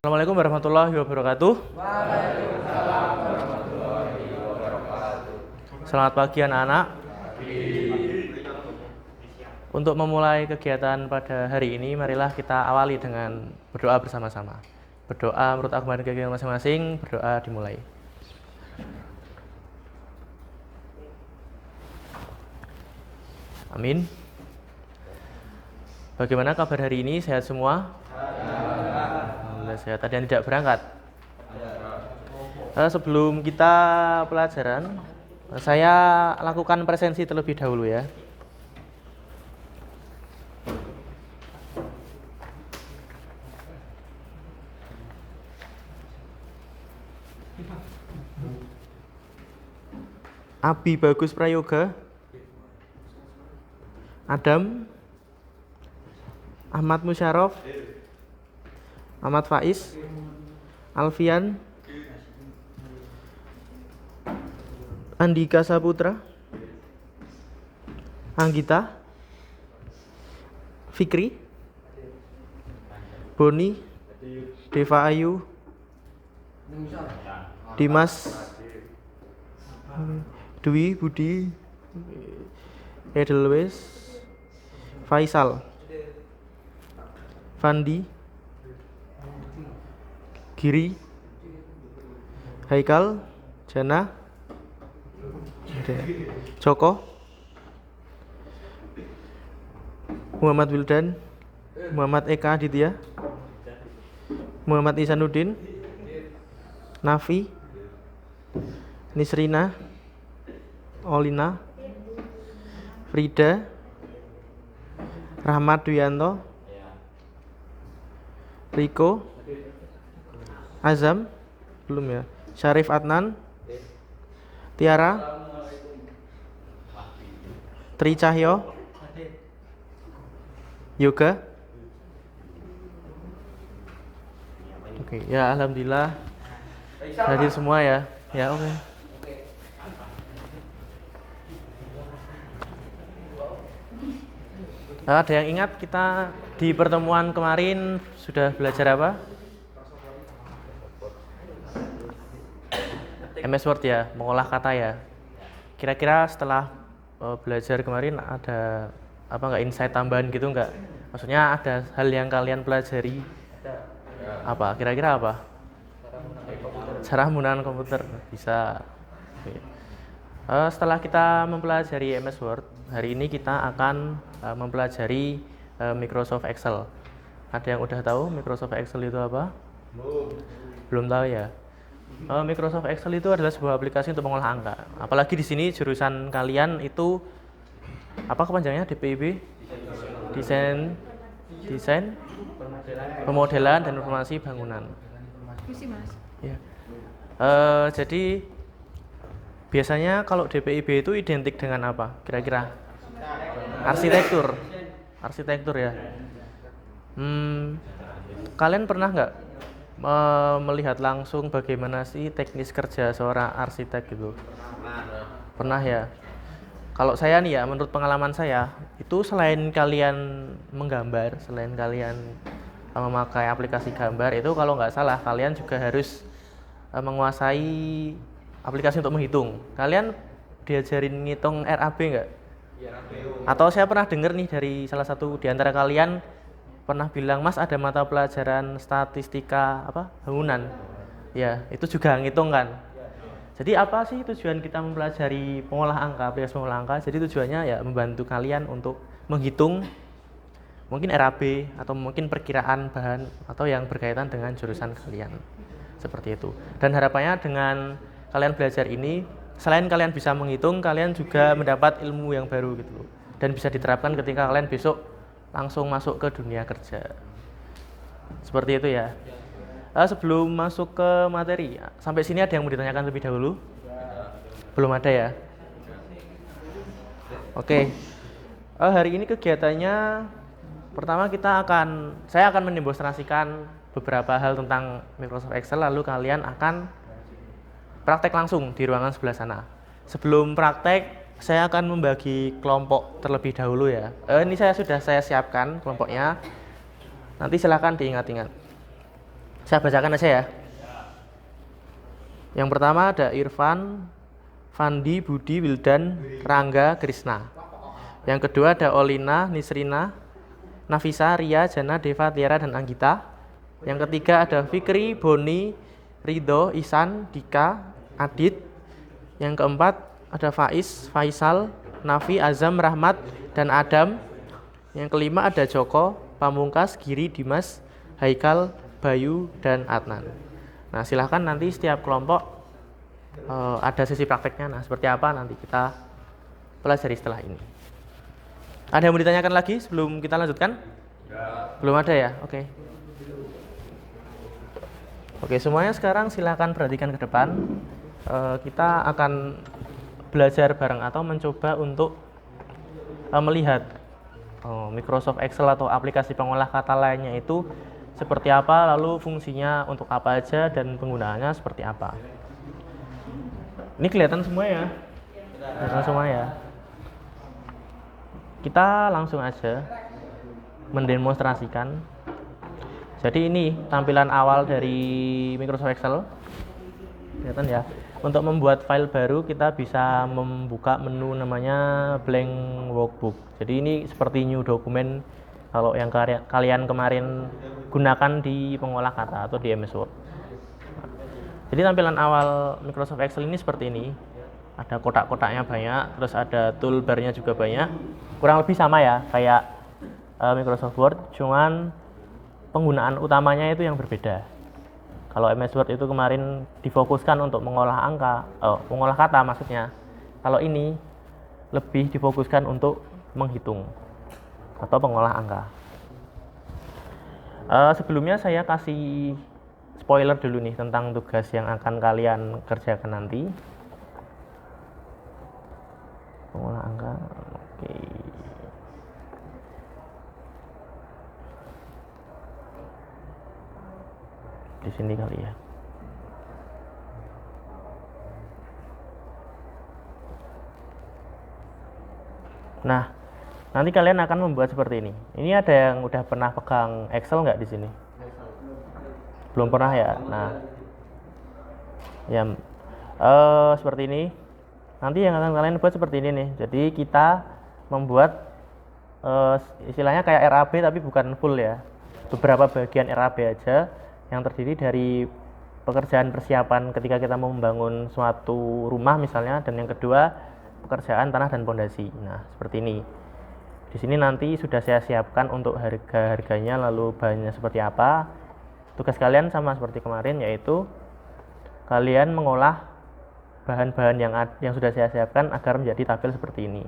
Assalamualaikum warahmatullahi wabarakatuh. Waalaikumsalam warahmatullahi wabarakatuh. Selamat pagi anak-anak. Untuk memulai kegiatan pada hari ini, marilah kita awali dengan berdoa bersama-sama. Berdoa menurut agama dan keyakinan masing-masing, berdoa dimulai. Amin. Bagaimana kabar hari ini? Sehat semua? Alhamdulillah sehat. Ada yang tidak berangkat? Sebelum kita pelajaran, saya lakukan presensi terlebih dahulu ya. Abi Bagus Prayoga, Adam, Ahmad Musyarof, Ahmad Faiz, Alfian, Andika Saputra, Anggita, Fikri, Boni, Deva Ayu, Dimas, Dwi Budi, Edelweiss, Faisal, Fandi, Giri, Haikal, Jana, Joko, Muhammad Wildan, Muhammad Eka Aditya, Muhammad Isanuddin, Nafi, Nisrina, Olina, Frida, Rahmat Duyanto, Riko, Azam, belum ya, Syarif Adnan, Tiara, Tri Cahyo, Yoga. Oke, ya alhamdulillah hadir semua ya. Ya oke. Ada yang ingat kita di pertemuan kemarin sudah belajar apa? MS Word ya, mengolah kata ya. Kira-kira setelah belajar kemarin ada apa nggak insight tambahan gitu nggak? Maksudnya ada hal yang kalian pelajari apa? Kira-kira apa? Cara menggunakan komputer bisa. Oke. Setelah kita mempelajari MS Word, hari ini kita akan mempelajari Microsoft Excel. Ada yang udah tahu Microsoft Excel itu apa? Belum tahu ya. Microsoft Excel itu adalah sebuah aplikasi untuk mengolah angka. Apalagi di sini jurusan kalian itu apa kepanjangannya? DPIB? Desain, pemodelan dan informasi bangunan. Ya. Jadi biasanya kalau DPIB itu identik dengan apa? Kira-kira? Arsitektur ya. Kalian pernah nggak melihat langsung bagaimana sih teknis kerja seorang arsitek gitu? Pernah ya. Kalau saya nih ya, menurut pengalaman saya, itu selain kalian menggambar, selain kalian memakai aplikasi gambar, itu kalau nggak salah kalian juga harus menguasai aplikasi untuk menghitung. Kalian diajarin ngitung RAB nggak? Atau saya pernah dengar nih dari salah satu di antara kalian pernah bilang, Mas ada mata pelajaran statistika apa bangunan. Ya, itu juga ngitung kan. Jadi apa sih tujuan kita mempelajari pengolah angka, aplikasi pengolah angka? Jadi tujuannya ya membantu kalian untuk menghitung mungkin RAB atau mungkin perkiraan bahan atau yang berkaitan dengan jurusan kalian. Seperti itu. Dan harapannya dengan kalian belajar ini, selain kalian bisa menghitung, kalian juga mendapat ilmu yang baru gitu loh. Dan bisa diterapkan ketika kalian besok langsung masuk ke dunia kerja. Seperti itu ya. Sebelum masuk ke materi, sampai sini ada yang mau ditanyakan lebih dahulu? Belum ada ya? Oke. Hari ini kegiatannya pertama saya akan mendemonstrasikan beberapa hal tentang Microsoft Excel, lalu kalian akan praktek langsung di ruangan sebelah sana. Sebelum praktek, saya akan membagi kelompok terlebih dahulu ya. Ini sudah saya siapkan kelompoknya. Nanti silakan diingat-ingat. Saya bacakan aja ya. Yang pertama ada Irfan, Fandi, Budi, Wildan, Rangga, Krisna. Yang kedua ada Olina, Nisrina, Nafisa, Ria, Jana, Deva, Tiara, dan Anggita. Yang ketiga ada Fikri, Boni, Ridho, Ihsan, Dika, Adit. Yang keempat ada Faiz, Faisal, Nafi, Azam, Rahmat, dan Adam. Yang kelima ada Joko, Pamungkas, Giri, Dimas, Haikal, Bayu, dan Adnan. Nah, silahkan nanti setiap kelompok ada sesi prakteknya. Nah, seperti apa nanti kita pelajari setelah ini. Ada yang mau ditanyakan lagi sebelum kita lanjutkan? Belum ada ya? Oke. Oke, semuanya sekarang silahkan perhatikan ke depan. Kita akan belajar bareng atau mencoba untuk melihat Microsoft Excel atau aplikasi pengolah kata lainnya itu seperti apa, lalu fungsinya untuk apa aja, dan penggunaannya seperti apa. Ini kelihatan semua ya? Kelihatan semua ya? Kita langsung aja mendemonstrasikan. Jadi ini tampilan awal dari Microsoft Excel. Kelihatan ya? Untuk membuat file baru kita bisa membuka menu namanya blank workbook. Jadi ini seperti new document kalau yang kalian kemarin gunakan di pengolah kata atau di MS Word. Jadi tampilan awal Microsoft Excel ini seperti ini. Ada kotak-kotaknya banyak, terus ada toolbar-nya juga banyak. Kurang lebih sama ya kayak Microsoft Word, cuman penggunaan utamanya itu yang berbeda. Kalau MS Word itu kemarin difokuskan untuk mengolah mengolah kata maksudnya. Kalau ini lebih difokuskan untuk menghitung atau pengolah angka. Sebelumnya saya kasih spoiler dulu nih tentang tugas yang akan kalian kerjakan nanti. Pengolah angka, oke. Di sini kali ya. Nah, nanti kalian akan membuat seperti ini. Ini ada yang udah pernah pegang Excel nggak di sini? Belum pernah ya. Nah, ya seperti ini. Nanti yang akan kalian buat seperti ini nih. Jadi kita membuat istilahnya kayak RAB tapi bukan full ya. Beberapa bagian RAB aja yang terdiri dari pekerjaan persiapan ketika kita mau membangun suatu rumah misalnya, dan yang kedua pekerjaan tanah dan pondasi. Nah, seperti ini. Di sini nanti sudah saya siapkan untuk harga-harganya, lalu bahannya seperti apa. Tugas kalian sama seperti kemarin, yaitu kalian mengolah bahan-bahan yang sudah saya siapkan agar menjadi tabel seperti ini.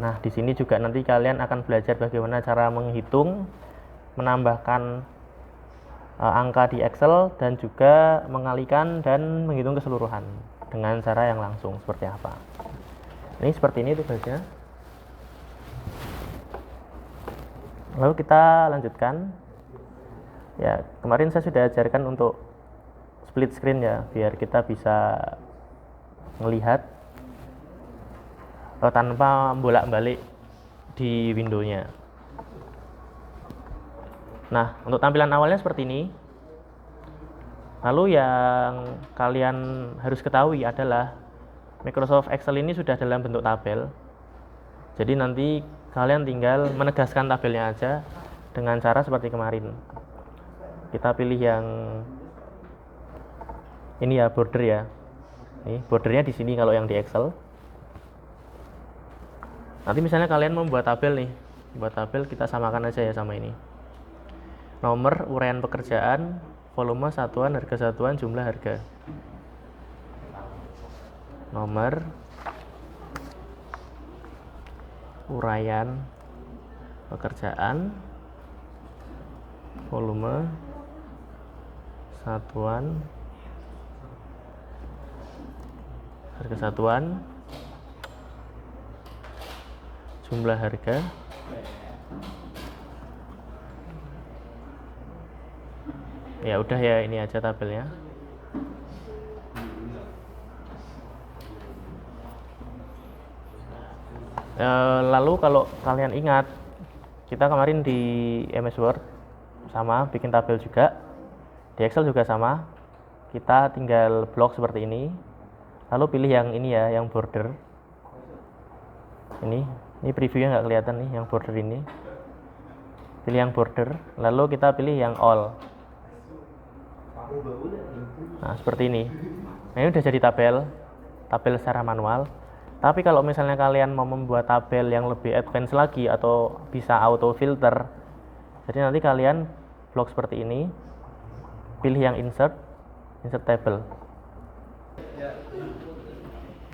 Nah, di sini juga nanti kalian akan belajar bagaimana cara menghitung, menambahkan angka di Excel, dan juga mengalihkan dan menghitung keseluruhan dengan cara yang langsung seperti apa. Ini seperti ini tugasnya. Lalu kita lanjutkan. Ya, kemarin saya sudah ajarkan untuk split screen ya, biar kita bisa melihat tanpa bolak-balik di windownya. Nah, untuk tampilan awalnya seperti ini. Lalu yang kalian harus ketahui adalah Microsoft Excel ini sudah dalam bentuk tabel. Jadi nanti kalian tinggal menegaskan tabelnya aja dengan cara seperti kemarin. Kita pilih yang ini ya, border ya. Nih, bordernya di sini kalau yang di Excel. Nanti misalnya kalian membuat tabel nih. Buat tabel kita samakan aja ya sama ini. Nomor, uraian pekerjaan, volume, satuan, harga satuan, jumlah harga. Nomor, uraian pekerjaan, volume, satuan, harga satuan, jumlah harga. Ya udah ya, ini aja tabelnya. Lalu kalau kalian ingat, kita kemarin di MS Word sama bikin tabel juga. Di Excel juga sama, kita tinggal blok seperti ini, lalu pilih yang ini ya, yang border. Ini previewnya nggak kelihatan nih, yang border ini. Pilih yang border, lalu kita pilih yang all. Nah, seperti ini. Nah, ini udah jadi tabel secara manual. Tapi kalau misalnya kalian mau membuat tabel yang lebih advance lagi atau bisa auto filter, jadi nanti kalian blok seperti ini, pilih yang insert table.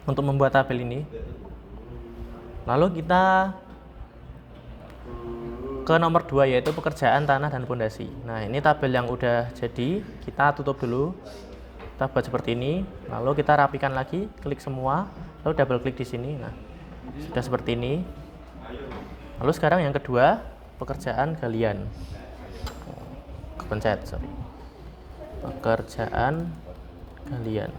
Untuk membuat tabel ini, lalu kita ke nomor 2 yaitu pekerjaan tanah dan pondasi. Nah, ini tabel yang udah jadi, kita tutup dulu. Kita buat seperti ini, lalu kita rapikan lagi, klik semua, lalu double klik di sini. Nah, sudah seperti ini. Lalu sekarang yang kedua, pekerjaan galian. Kepencet, sorry. Pekerjaan galian.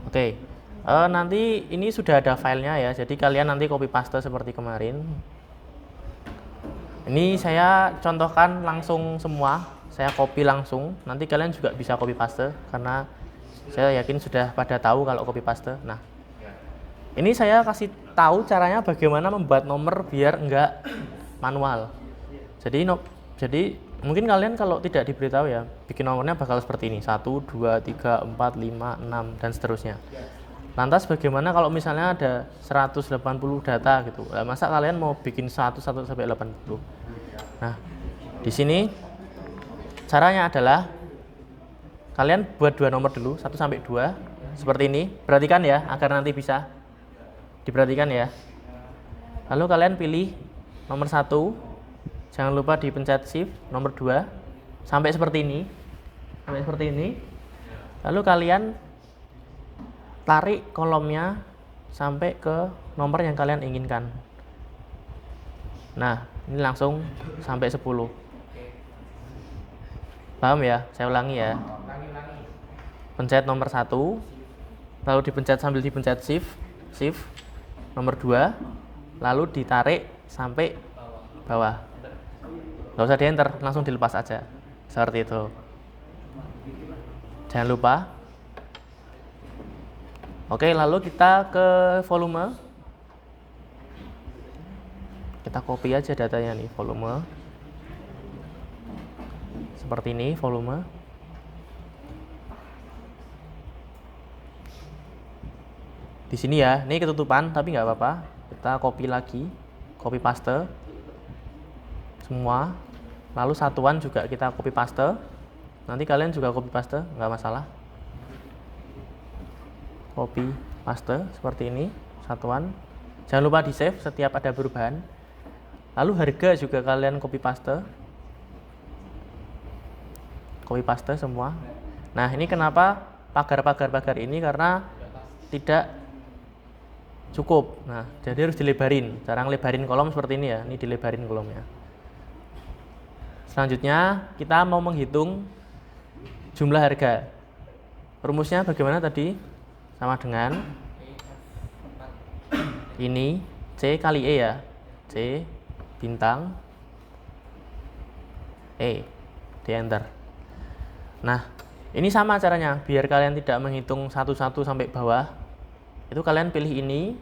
Oke. Nanti ini sudah ada filenya ya, jadi kalian nanti copy paste seperti kemarin. Ini saya contohkan langsung semua. Saya copy langsung, nanti kalian juga bisa copy paste karena saya yakin sudah pada tahu kalau copy paste. Nah, ini saya kasih tahu caranya bagaimana membuat nomor biar enggak manual. Jadi mungkin kalian kalau tidak diberitahu ya, bikin nomornya bakal seperti ini, 1, 2, 3, 4, 5, 6 dan seterusnya. Lantas bagaimana kalau misalnya ada 180 data gitu? Nah, masa kalian mau bikin 1 sampai 80? Nah, di sini caranya adalah kalian buat 2 nomor dulu, 1 sampai 2 seperti ini. Perhatikan ya, agar nanti bisa diperhatikan ya. Lalu kalian pilih nomor 1, jangan lupa dipencet shift, nomor 2 sampai seperti ini. Lalu kalian tarik kolomnya sampai ke nomor yang kalian inginkan. Nah, ini langsung sampai 10. Paham ya? Saya ulangi ya. Pencet nomor 1, lalu dipencet sambil dipencet shift, nomor 2, lalu ditarik sampai bawah. Nggak usah di enter, langsung dilepas aja. Seperti itu. Jangan lupa. Oke, lalu kita ke volume. Kita copy aja datanya nih, volume. Seperti ini volume. Di sini ya, ini ketutupan tapi nggak apa-apa. Kita copy lagi, copy paste semua. Lalu satuan juga kita copy paste. Nanti kalian juga copy paste, nggak masalah. Copy paste seperti ini, satuan. Jangan lupa di save setiap ada perubahan. Lalu harga juga kalian copy paste. Copy paste semua. Nah, ini kenapa pagar ini, karena tidak cukup. Nah, jadi harus dilebarin. Cara ngelebarin kolom seperti ini ya. Ini dilebarin kolomnya. Selanjutnya kita mau menghitung jumlah harga. Rumusnya bagaimana tadi? Sama dengan ini C kali E ya. C bintang E. Di enter. Nah, ini sama caranya. Biar kalian tidak menghitung satu-satu sampai bawah, itu kalian pilih ini,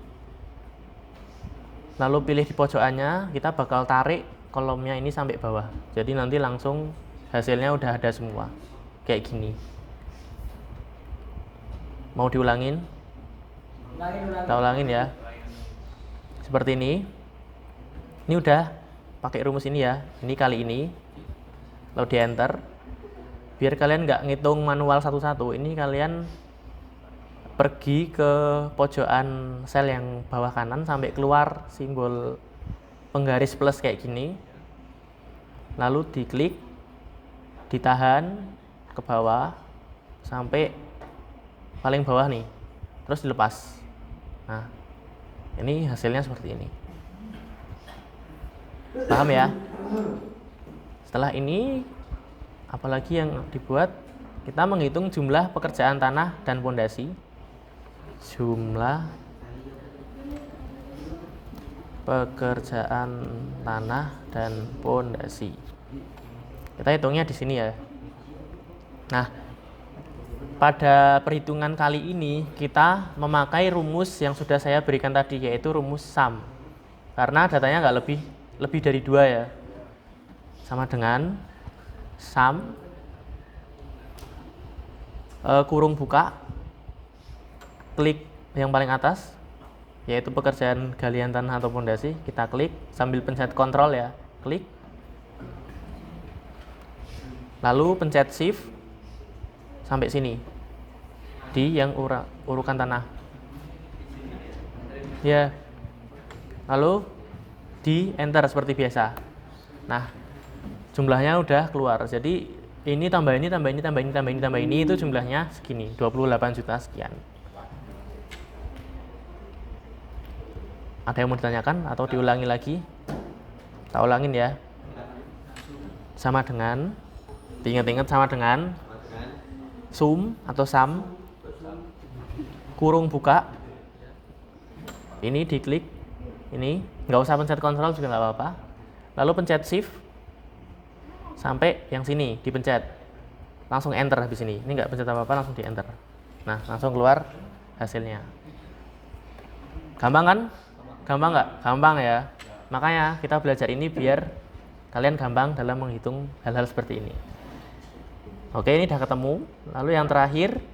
lalu pilih di pojokannya, kita bakal tarik kolomnya ini sampai bawah. Jadi nanti langsung hasilnya udah ada semua. Kayak gini. Mau diulangin? Kita ulangin ya. Seperti ini. Ini udah pakai rumus ini ya. Ini kali ini. Lalu di enter. Biar kalian nggak ngitung manual satu-satu, ini kalian pergi ke pojokan sel yang bawah kanan sampai keluar simbol penggaris plus kayak gini. Lalu diklik, ditahan ke bawah sampai paling bawah nih, terus dilepas. Nah, ini hasilnya seperti ini. Paham ya? Setelah ini apalagi yang dibuat, kita menghitung jumlah pekerjaan tanah dan pondasi. Jumlah pekerjaan tanah dan pondasi. Kita hitungnya di sini ya. Nah, pada perhitungan kali ini kita memakai rumus yang sudah saya berikan tadi, yaitu rumus sum. Karena datanya nggak lebih dari 2 ya. Sama dengan sum kurung buka, klik yang paling atas, yaitu pekerjaan galian tanah atau pondasi. Kita klik sambil pencet Ctrl ya, klik. Lalu pencet Shift sampai sini di yang urukan tanah. Ya. Lalu di Enter seperti biasa. Nah, jumlahnya udah keluar. Jadi ini tambah ini tambah ini tambah ini tambah ini tambah ini, itu jumlahnya segini, 28 juta sekian. Ada yang mau ditanyakan atau diulangi lagi? Tak ulangin ya. Sama dengan, diingat-ingat sama dengan sum atau sum kurung buka. Ini diklik, ini nggak usah pencet Ctrl juga nggak apa-apa. Lalu pencet Shift sampai yang sini dipencet, langsung Enter habis ini. Ini nggak pencet apa-apa, langsung di Enter. Nah, langsung keluar hasilnya. Gampang kan? Gampang nggak? Gampang ya. Makanya kita belajar ini biar kalian gampang dalam menghitung hal-hal seperti ini. Oke, ini udah ketemu. Lalu yang terakhir,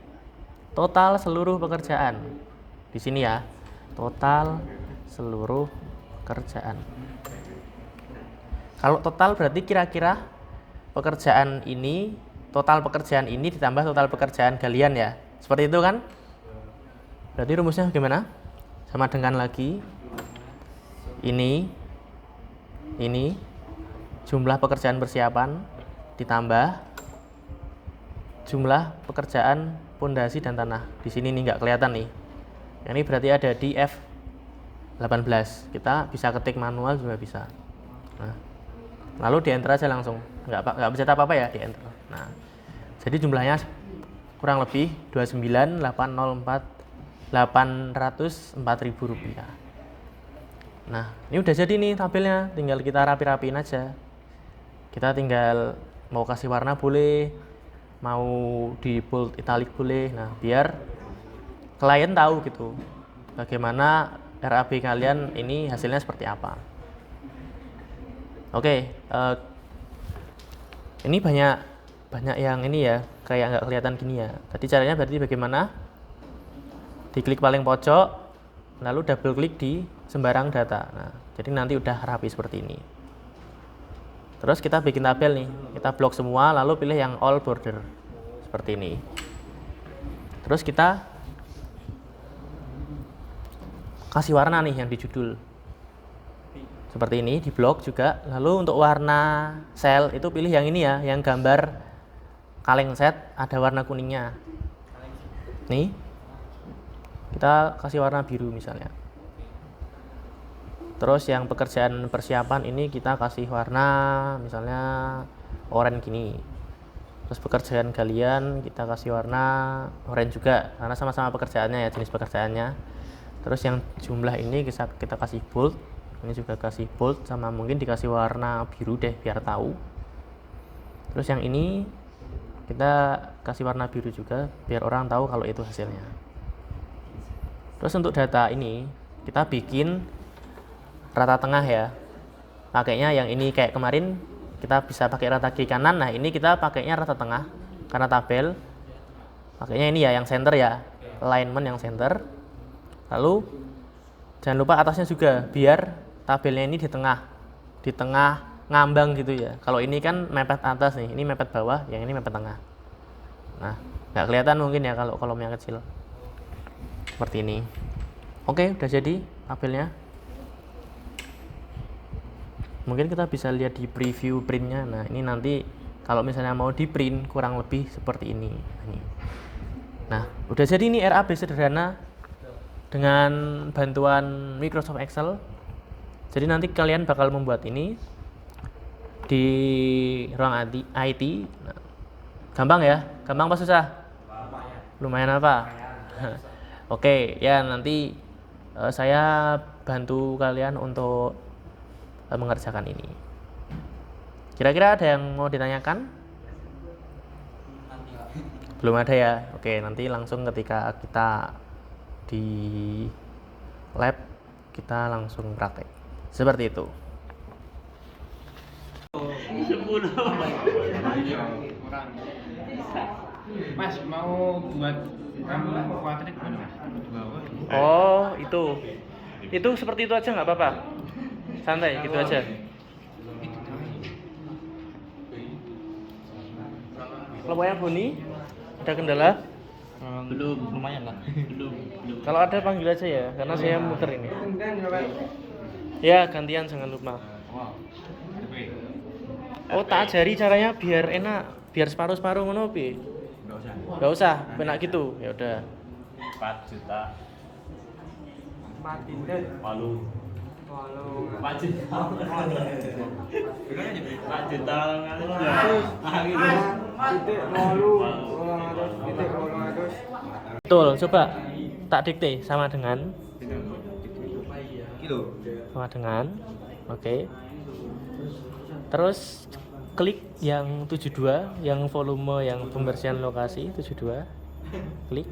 total seluruh pekerjaan. Di sini ya, total seluruh pekerjaan. Kalau total berarti kira-kira pekerjaan ini, total pekerjaan ini ditambah total pekerjaan galian ya. Seperti itu kan? Berarti rumusnya gimana? Sama dengan lagi ini jumlah pekerjaan persiapan ditambah jumlah pekerjaan pondasi dan tanah. Di sini nih nggak kelihatan nih. Ini berarti ada di F18. Kita bisa ketik manual juga bisa. Nah, lalu di enter aja langsung. Nggak bisa apa-apa ya, di enter. Nah, jadi jumlahnya kurang lebih 29.804.804.000 rupiah. Nah, ini udah jadi nih tabelnya. Tinggal kita rapi-rapiin aja. Kita tinggal mau kasih warna boleh, mau di bold italic boleh. Nah, biar klien tahu gitu bagaimana RAB kalian ini hasilnya seperti apa. Oke, ini banyak yang ini ya, kayak nggak kelihatan gini ya. Tadi caranya berarti bagaimana? Diklik paling pojok, lalu double klik di sembarang data. Nah, jadi nanti udah rapi seperti ini. Terus kita bikin tabel nih, kita blok semua, lalu pilih yang all border seperti ini. Terus kita kasih warna nih yang di judul seperti ini, di blok juga. Lalu untuk warna sel itu pilih yang ini ya, yang gambar kaleng set ada warna kuningnya. Nih, kita kasih warna biru misalnya. Terus yang pekerjaan persiapan ini kita kasih warna misalnya oranye gini. Terus pekerjaan galian kita kasih warna oranye juga, karena sama-sama pekerjaannya ya, jenis pekerjaannya. Terus yang jumlah ini kita kasih bold, ini juga kasih bold, sama mungkin dikasih warna biru deh biar tahu. Terus yang ini kita kasih warna biru juga biar orang tahu kalau itu hasilnya. Terus untuk data ini kita bikin rata tengah ya. Pakainya yang ini kayak kemarin kita bisa pakai rata kiri kanan. Nah, ini kita pakainya rata tengah karena tabel. Pakainya ini ya yang center ya, alignment yang center. Lalu jangan lupa atasnya juga biar tabelnya ini di tengah ngambang gitu ya. Kalau ini kan mepet atas nih, ini mepet bawah, yang ini mepet tengah. Nah, nggak kelihatan mungkin ya kalau kolomnya kecil. Seperti ini. Oke, udah jadi tabelnya. Mungkin kita bisa lihat di preview printnya. Nah, ini nanti kalau misalnya mau di print kurang lebih seperti ini. Nah, udah jadi ini RAB sederhana dengan bantuan Microsoft Excel. Jadi nanti kalian bakal membuat ini di ruang IT. Nah, gampang ya? Gampang apa susah? Lumayan apa? Oke, ya nanti saya bantu kalian untuk mengerjakan ini. Kira-kira ada yang mau ditanyakan? Belum ada ya? Oke, nanti langsung ketika kita di lab kita langsung praktek. Seperti itu. 10. Mas mau buat kuadrat gimana Mas? Oh, itu. Itu seperti itu aja nggak apa-apa. Santai, gitu aja. Kalau yang Boni, ada kendala? Belum, lumayan lah. Belum. Kalau ada panggil aja ya, karena saya muter ini. Ya, gantian jangan lupa. Oh, tak ajari caranya biar enak, biar separuh-separuh ngono piye? Enggak usah, enak gitu. Ya udah. 4 juta Walu. 4 juta 4 juta Betul, coba tak dikte sama dengan Oke. Terus klik yang 72, yang volume yang pembersihan lokasi 72. Klik.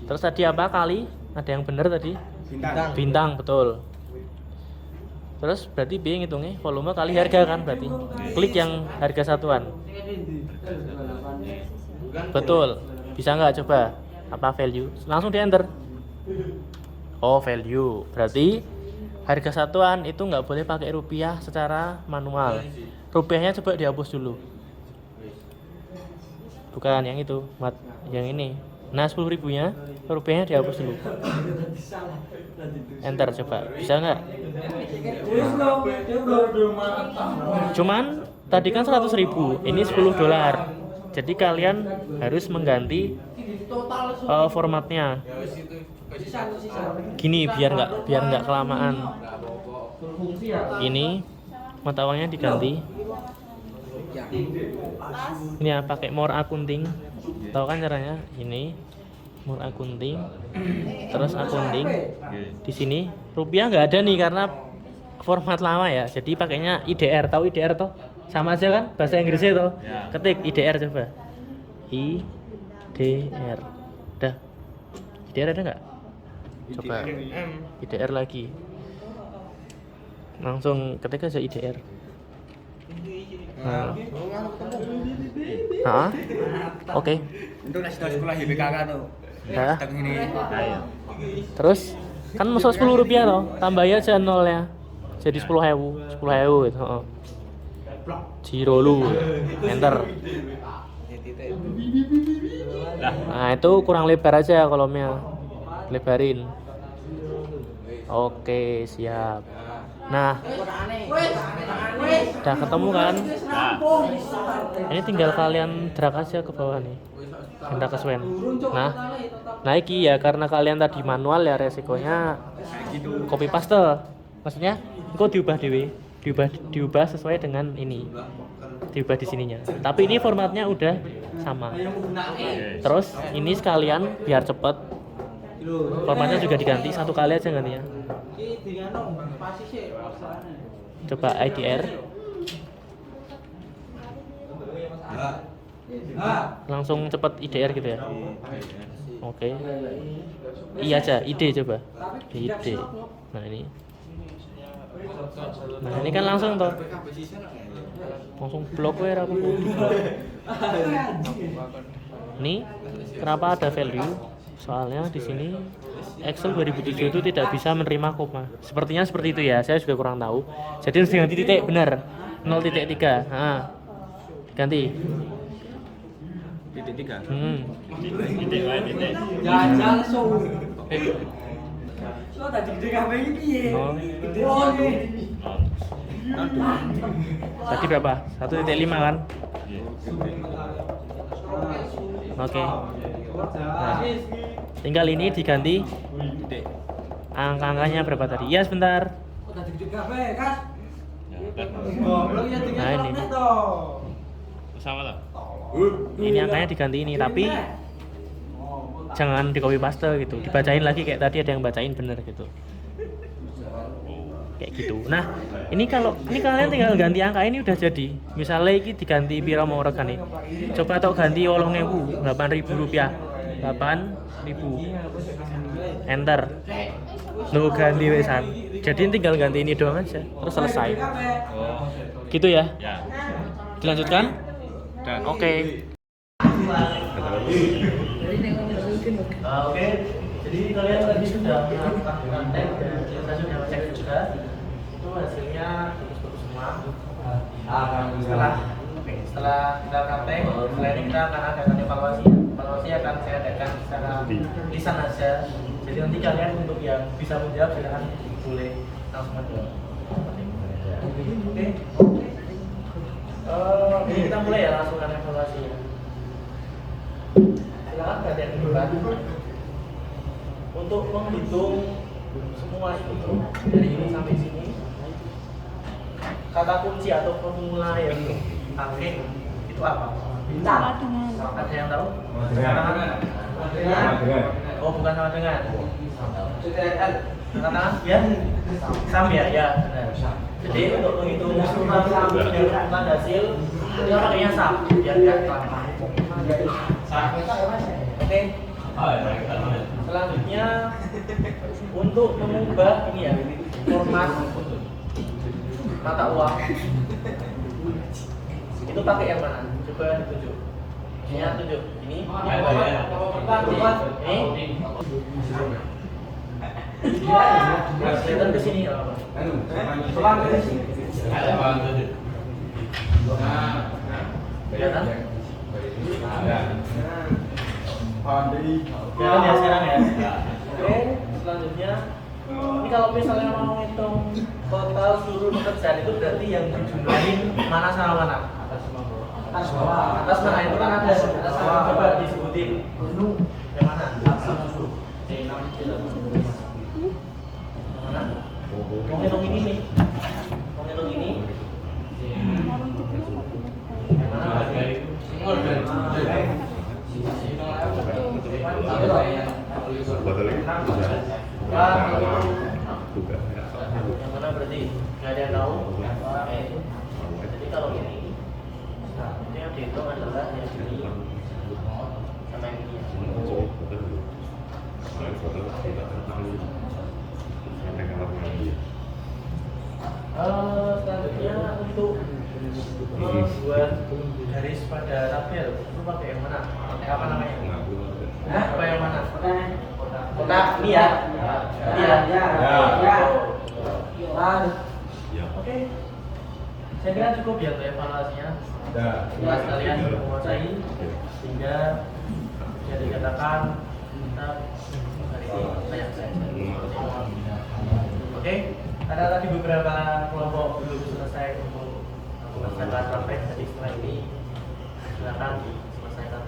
Terus tadi apa kali? Ada yang benar tadi? Bintang, betul. Terus berarti B ngitungnya volume kali harga kan berarti. Klik yang harga satuan. Betul. Bisa nggak coba? Apa value? Langsung di enter. Oh, value. Berarti harga satuan itu nggak boleh pakai rupiah secara manual. Rupiahnya coba dihapus dulu. Bukan yang itu, yang ini. Nah, 10.000-nya rupiahnya dihapus dulu. Enter coba. Bisa nggak? Cuman tadi kan 100.000, ini $10. Jadi kalian harus mengganti formatnya. Gini biar nggak kelamaan. Ini mata uangnya diganti. Ini ya pakai more accounting. Tahu kan caranya? Ini more accounting. Terus accounting. Di sini rupiah nggak ada nih karena format lama ya. Jadi pakainya IDR. Tahu IDR toh? Sama aja kan bahasa Inggrisnya toh. Ketik IDR coba. IDR. Udah. IDR ada nggak? Coba. IDR lagi. Langsung ketik aja IDR. Oke. Itu nasional sekolah YBKK tuh. Ya. Ini. Terus kan masuk $10 toh, tambah aja nolnya. Jadi 10.000 gitu, heeh. Zero lu. Enter. Nah, itu kurang lebar aja kolomnya. Lebarin. Oke, siap. Nah, udah ketemu kan? Ini tinggal kalian drag aja ke bawah nih. Hendak ke Swen. Nah, naiki ya karena kalian tadi manual ya resikonya copy paste. Maksudnya, kok diubah diubah sesuai dengan ini. Diubah di sininya. Tapi ini formatnya udah sama. Terus ini sekalian biar cepet. Formatnya juga diganti satu kali aja ganti ya. Coba IDR. Langsung cepet IDR gitu ya. Oke. Iya aja, ID coba. ID. Nah ini. Nah ini kan langsung toh. Langsung blok ya apa Ini kenapa ada value? Soalnya di sini Excel 2007 itu tidak bisa menerima koma. Sepertinya seperti itu ya, saya juga kurang tahu. Jadi harus diganti titik benar. 0.3. Nah. Ganti. Titik 3. titik. Jangan langsung. So tadi gede kabeh iki piye? Tadi berapa? 1.5 kan? Oke. Nah, tinggal ini diganti angka-angkanya berapa tadi? Iya sebentar. Nah ini. Sama lah. Ini angkanya diganti ini, tapi jangan di copy paste gitu. Dibacain lagi kayak tadi ada yang bacain bener gitu. kayak gitu. Nah, ini kalian tinggal ganti angka ini udah jadi. Misalnya ini diganti piro mau regane. Coba tok ganti 8.000, 8.000 rupiah. 8.000. Enter. Nunggu ganti wesan. Jadi tinggal ganti ini doang aja, terus selesai. Oh, Gitu ya. ya. Dilanjutkan? Dan Oke. Oke. Jadi kalian tadi sudah melakukan konten dan saya sudah cek juga. Itu hasilnya bagus-bagus semua. Setelah kita praktek, setelah ini kita akan adakan evaluasi. Evaluasi akan saya adakan secara lisan aja. Jadi nanti kalian untuk yang bisa menjawab silahkan boleh langsung menjawab. Oke. Ini kita mulai ya langsung kan evaluasi ya. Silakan kalian duluan untuk menghitung semua itu dari ini sampai sini. Kata kunci atau formula yang dipakai itu apa? Sama dengan. Ada yang tahu? Sama dengan. Oh, bukan sama dengan. Katakan ya, sam ya, ya benar. Jadi untuk menghitung sam dan hasil kita pakainya sam biar nggak kelamaan. Oke. Selanjutnya untuk mengubah ini ya format mata uang itu pakai yang mana? Coba ditunjuk. Ini tunjuk. Ini. Kelihatan ke sini ya apa? Kelihatan? Kelihatan ya sekarang ya? Oke, selanjutnya ini kalau misalnya mau ngitung total seluruh pekerjaan itu berarti yang dijumlahin mana sama mana? Atas bawah. Atas mana itu kan ada atas sama coba disebutin. Yang mana? Mana? Mau ngitung ini nih. Mau ngitung ini. Yang mana? Yang mana berarti nggak ada yang tahu? Jadi kalau ini yang dihitung adalah yang ini sama yang ini. Selanjutnya untuk membuat garis pada tabel itu pakai yang mana? Pakai apa namanya? Apa yang mana? Kotak ini ya? Ini ya? Oke. Saya kira cukup ya untuk evaluasinya. Setelah kalian menguasai sehingga bisa dikatakan kita hari ini banyak saja. Oke. Ada tadi beberapa kelompok belum selesai untuk melaksanakan praktek, jadi setelah ini silakan diselesaikan.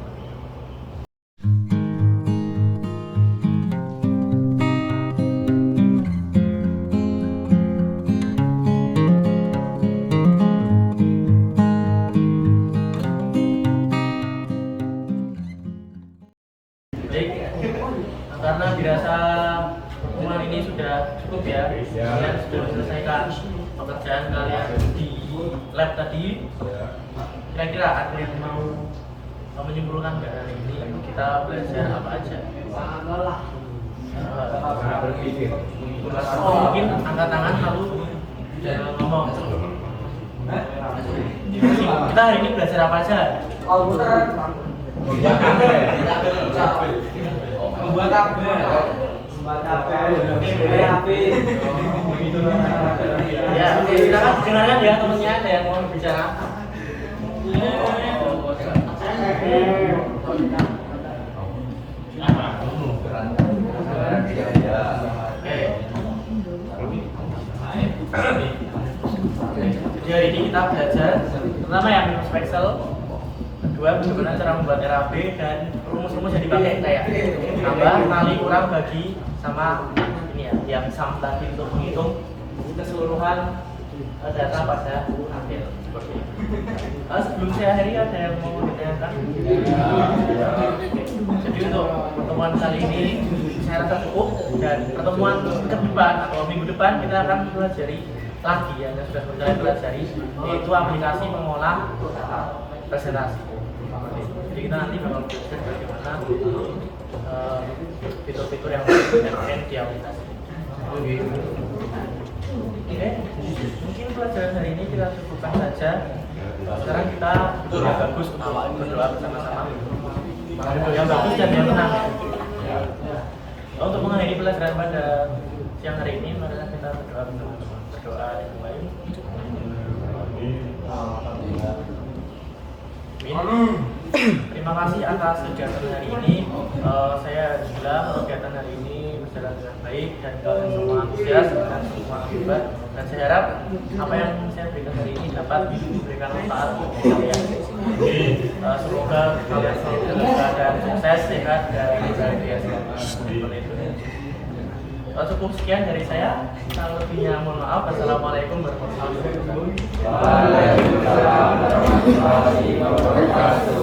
Baik, karena dirasa pertemuan ini sudah cukup ya, kalian sudah menyelesaikan pekerjaan kalian di lab tadi. Kira-kira ada yang mau menyimpulkan nggak dari ini? Kita belajar apa aja? Mungkin angkat tangan lalu ngomong. Kita hari ini belajar apa aja? Membuat HP. Ya, oke, silakan dengarkan ya temennya ada yang mau bicara. Jadi hari ini kita belajar pertama yang minus pixel, kedua bagaimana cara membuat RAB dan rumus-rumus yang dipakai kayak tambah, kali, kurang, bagi, sama ini ya yang sum tadi untuk menghitung keseluruhan data pada hasil seperti itu. Sebelum saya akhiri ada yang mau ditanyakan? Jadi untuk pertemuan kali ini saya rasa cukup, dan pertemuan ke depan atau minggu depan kita akan pelajari lagi ya, yang sudah berkali pelajari, yaitu aplikasi mengolah presentasi. Jadi kita nanti bakal belajar bagaimana fitur-fitur yang ada di aplikasi. Oke, mungkin pelajaran hari ini kita cukupkan saja. Sekarang kita berdoa bagus untuk berdoa bersama-sama. Yang bagus dan yang tenang. Untuk mengakhiri pelajaran pada siang hari ini, mari kita berdoa bersama-sama. Berdoa dimulai. Terima kasih atas kegiatan hari ini. Saya bilang kegiatan hari ini berjalan dengan baik dan kalian semua antusias dan semua hebat. Dan saya harap apa yang saya berikan hari ini dapat memberikan manfaat untuk kalian. Semoga kalian selalu dalam keadaan sukses, sehat, dan bahagia. Cukup sekian dari saya. Kalau lebihnya mohon maaf. Assalamualaikum warahmatullahi wabarakatuh.